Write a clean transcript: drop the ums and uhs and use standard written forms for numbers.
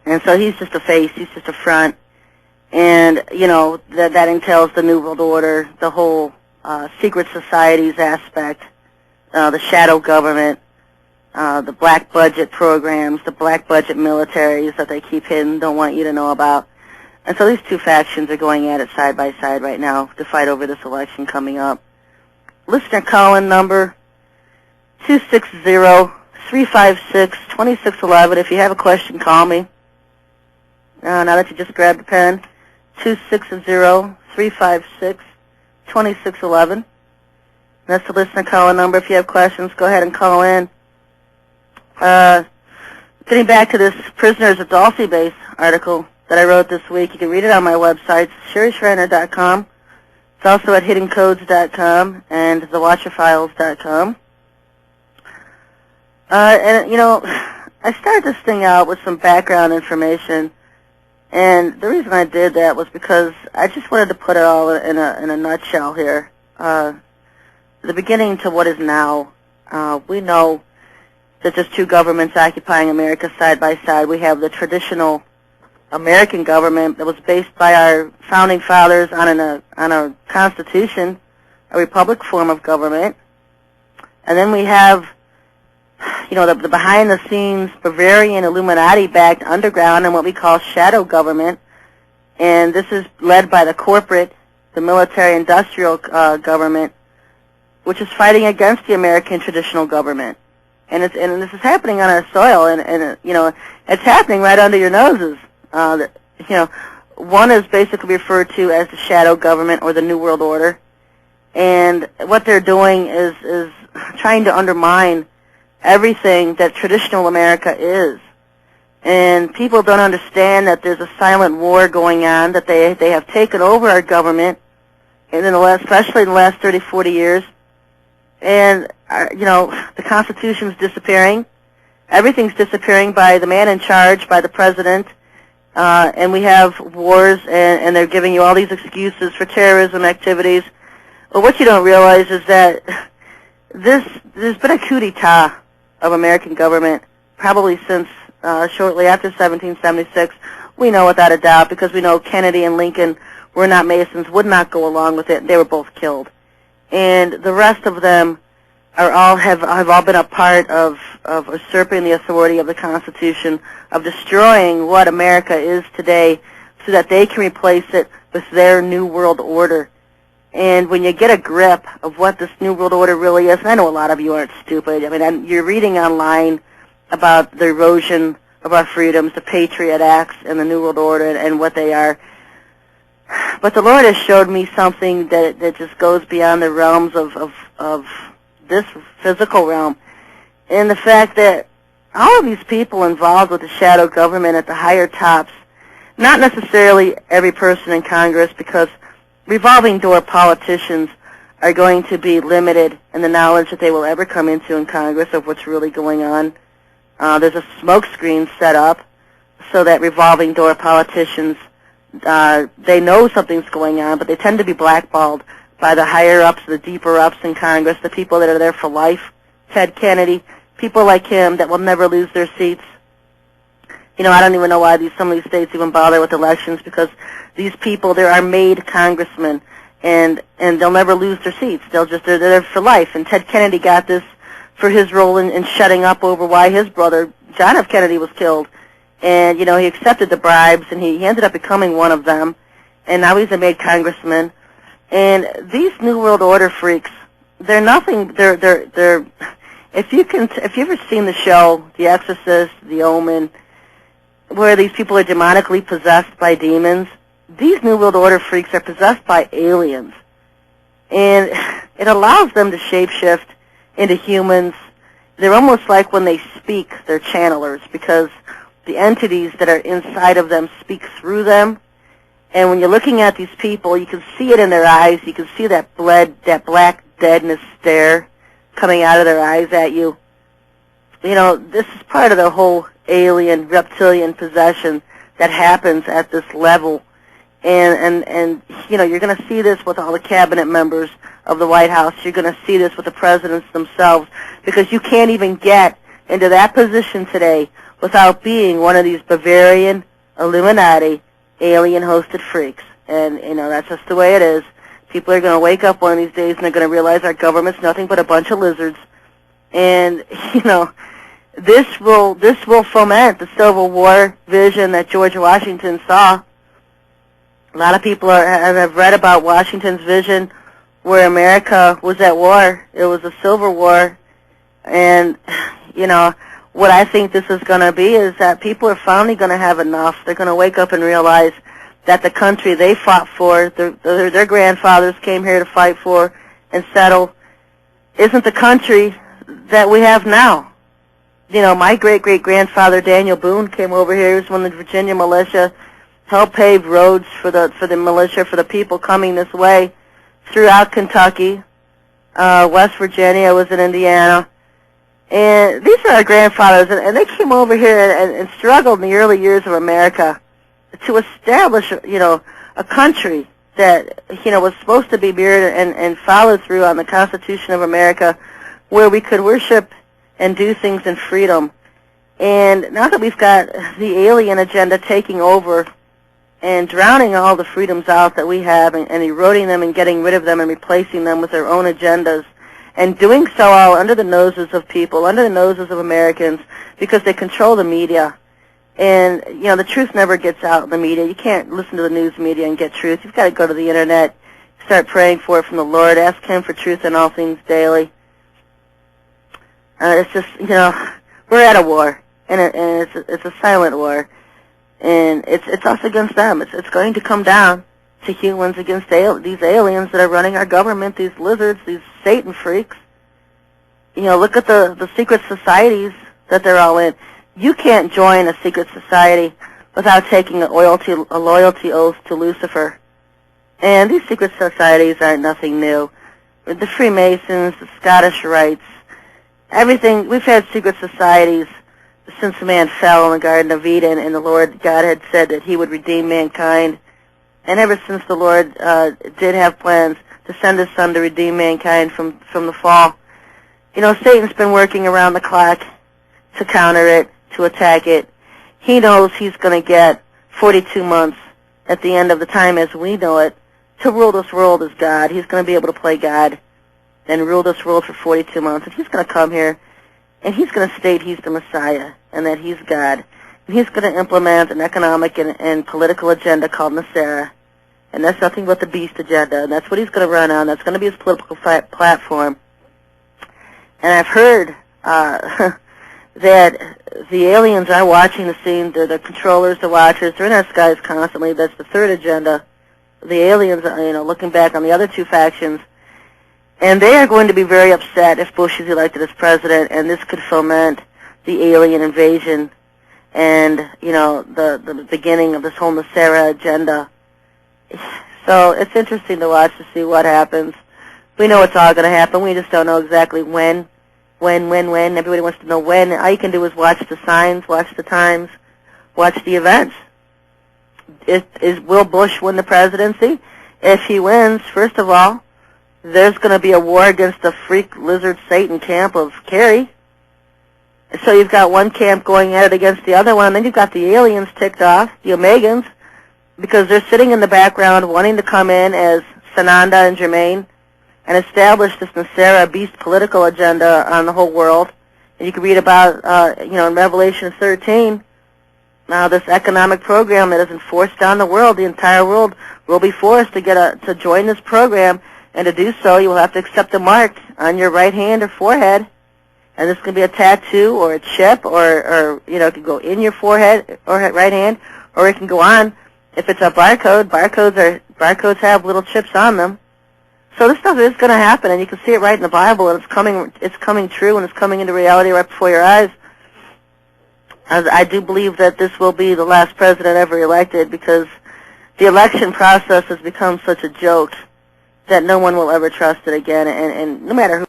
And so he's just a face, he's just a front. And, you know, that entails the New World Order, the whole secret societies aspect, the shadow government, the black budget programs, the black budget militaries that they keep hidden, don't want you to know about. And so these two factions are going at it side by side right now to fight over this election coming up. Listener call-in number 260-356-2611. If you have a question, call me. Now that you just grabbed a pen, 260-356-2611. That's the listener call-in number. If you have questions, go ahead and call in. Getting back to this Prisoners of Dulce Base article that I wrote this week, you can read it on my website, SherryTalkRadio.com. It's also at HiddenCodes.com and TheWatcherFiles.com. And, you know, I started this thing out with some background information, and the reason I did that was because I just wanted to put it all in a nutshell here. The beginning to what is now. We know that there's two governments occupying America side by side. We have the traditional American government that was based by our founding fathers on a constitution, a republic form of government. And then we have, you know, the behind-the-scenes Bavarian Illuminati-backed underground and what we call shadow government. And this is led by the corporate, the military-industrial government, which is fighting against the American traditional government. And this is happening on our soil, and you know, it's happening right under your noses. You know, one is basically referred to as the shadow government or the New World Order, and what they're doing is trying to undermine everything that traditional America is. And people don't understand that there's a silent war going on, that they have taken over our government, and especially in the last 30, 40 years. And, you know, the Constitution's disappearing. Everything's disappearing by the man in charge, by the president. And we have wars, and they're giving you all these excuses for terrorism activities. But what you don't realize is that there's been a coup d'etat of American government probably since shortly after 1776. We know without a doubt, because we know Kennedy and Lincoln were not Masons, would not go along with it. They were both killed. And the rest of them have all been a part of usurping the authority of the Constitution, of destroying what America is today so that they can replace it with their New World Order. And when you get a grip of what this New World Order really is, and I know a lot of you aren't stupid. I mean, you're reading online about the erosion of our freedoms, the Patriot Acts, and the New World Order, and what they are. But the Lord has showed me something that just goes beyond the realms of this physical realm, and the fact that all of these people involved with the shadow government at the higher tops, not necessarily every person in Congress, because revolving door politicians are going to be limited in the knowledge that they will ever come into in Congress of what's really going on. There's a smoke screen set up so that revolving door politicians, they know something's going on, but they tend to be blackballed by the higher-ups, the deeper-ups in Congress, the people that are there for life. Ted Kennedy, people like him that will never lose their seats. You know, I don't even know why some of these states even bother with elections, because these people, they are made congressmen, and they'll never lose their seats. They're there for life. And Ted Kennedy got this for his role in shutting up over why his brother, John F. Kennedy, was killed. And, you know, he accepted the bribes, and he ended up becoming one of them. And now he's a made congressman. And these New World Order freaks, they're nothing. They're. If you've ever seen the show The Exorcist, The Omen, where these people are demonically possessed by demons, these New World Order freaks are possessed by aliens, and it allows them to shapeshift into humans. They're almost like when they speak, they're channelers, because the entities that are inside of them speak through them. And when you're looking at these people, you can see it in their eyes. You can see that black deadness stare coming out of their eyes at you. You know, this is part of the whole alien, reptilian possession that happens at this level. And you know, you're going to see this with all the cabinet members of the White House. You're going to see this with the presidents themselves, because you can't even get into that position today without being one of these Bavarian, Illuminati, alien-hosted freaks. And, that's just the way it is. People are going to wake up one of these days and they're going to realize our government's nothing but a bunch of lizards. And, this will foment the Civil War vision that George Washington saw. A lot of people have read about Washington's vision where America was at war. It was a civil war. And, what I think this is going to be is that people are finally going to have enough. They're going to wake up and realize that the country they fought for, their grandfathers came here to fight for and settle, isn't the country that we have now. My great-great-grandfather, Daniel Boone, came over here. He was one of the Virginia militia, helped pave roads for the militia, for the people coming this way throughout Kentucky. West Virginia, I was in Indiana. And these are our grandfathers, and they came over here and struggled in the early years of America to establish, a country that, was supposed to be mirrored and followed through on the Constitution of America, where we could worship and do things in freedom. And now that we've got the alien agenda taking over and drowning all the freedoms out that we have and eroding them and getting rid of them and replacing them with their own agendas, and doing so all under the noses of people, under the noses of Americans, because they control the media. And, the truth never gets out in the media. You can't listen to the news media and get truth. You've got to go to the Internet, start praying for it from the Lord, ask Him for truth in all things daily. It's just, we're at a war, and it's a silent war. And it's us against them. It's going to come down to humans against these aliens that are running our government, these lizards, these Satan freaks. Look at the secret societies that they're all in. You can't join a secret society without taking a loyalty oath to Lucifer. And these secret societies aren't nothing new. The Freemasons, the Scottish Rites, everything. We've had secret societies since man fell in the Garden of Eden, and the Lord God had said that He would redeem mankind. And ever since the Lord did have plans to send His Son to redeem mankind from the fall, Satan's been working around the clock to counter it, to attack it. He knows he's going to get 42 months at the end of the time as we know it to rule this world as God. He's going to be able to play God and rule this world for 42 months. And He's going to come here, and He's going to state He's the Messiah and that He's God. And He's going to implement an economic and political agenda called Nasara. And that's nothing but the beast agenda. And that's what He's going to run on. That's going to be His political platform. And I've heard that the aliens are watching the scene. They're the controllers, the watchers. They're in our skies constantly. That's the third agenda. The aliens are, looking back on the other two factions. And they are going to be very upset if Bush is elected as president, and this could foment the alien invasion and, the beginning of this whole Nasara agenda. So it's interesting to watch to see what happens. We know it's all going to happen. We just don't know exactly when. Everybody wants to know when. All you can do is watch the signs, watch the times, watch the events. Will Bush win the presidency? If he wins, first of all, there's going to be a war against the freak lizard Satan camp of Kerry. So you've got one camp going at it against the other one, and then you've got the aliens ticked off, the Omegans, because they're sitting in the background wanting to come in as Sananda and Jermaine and establish this Nasara beast political agenda on the whole world. And you can read about, in Revelation 13, now this economic program that is enforced on the world. The entire world will be forced to join this program, and to do so, you will have to accept a mark on your right hand or forehead. And this can be a tattoo or a chip, or it can go in your forehead or right hand, or it can go on. If it's a barcode, barcodes have little chips on them. So this stuff is going to happen, and you can see it right in the Bible, and it's coming true, and it's coming into reality right before your eyes. I do believe that this will be the last president ever elected, because the election process has become such a joke that no one will ever trust it again, and no matter who